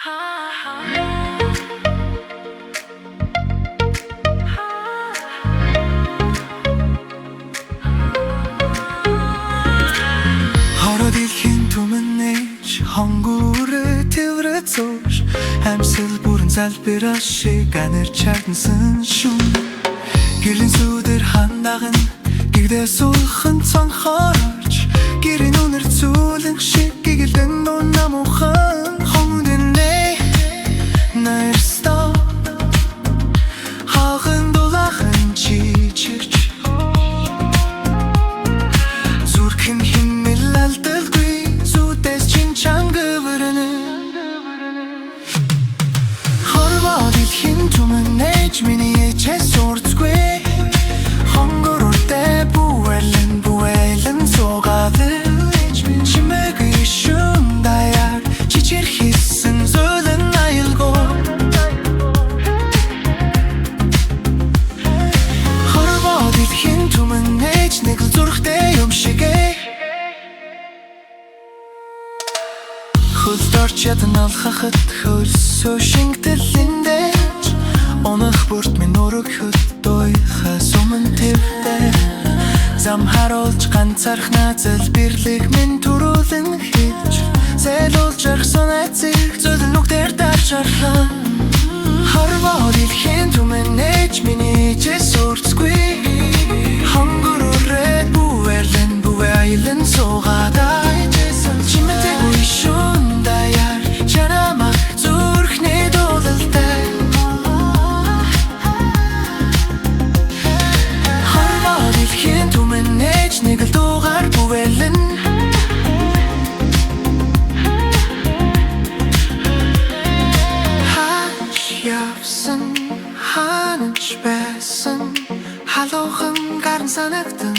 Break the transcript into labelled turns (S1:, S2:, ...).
S1: Хороод илхийн түмэнэж хонгороо тэврээд сууж амьсгал бүрэн залбираа шиг анир чагнасан шүн гэрлийн сүдэр хандаган гэгдээ суухан цонхорч гэрийн үнэр цүүлэн шиг гэгэлдэн дуна мухан хонгодэнэ найрстаа хахан дулахан чичирч зүрхэн химэл алдалгүй зүдэс чин чангавэрнэ хорвоод илхэн түмэнэж миний эчэс урцгүй хонгорортэй бүэлэн суугаад чимэг ишүүн даяар чичир хийсэн зөөлөн аялгүй хорвоод илхэн түмэнэж нэг л зүрхтэй юм шигэ хөлдөрч ядан алхахад хөлсөө шингтэлэндэж онох бүрт минь өргөхөд дойхаас өмнө твдэ зам харуулж ганцаархнаа залбирлыг минь төрүүлэн хийж зэлүүлж архсан айцыг зөөлөн нүгтээр дарж арлаа хорвоод илхэн түмэнэж миний эчэс урцгүй хонгорорээд бүвэ аялан суугаад чимээтэй уушун даяар чанамаг зүрхний дуулалтай хорвоод илхэн түмэнэж нэг л дуугаар бүвэлэн хаач явсан хаач байсан халуухан гаран санагдан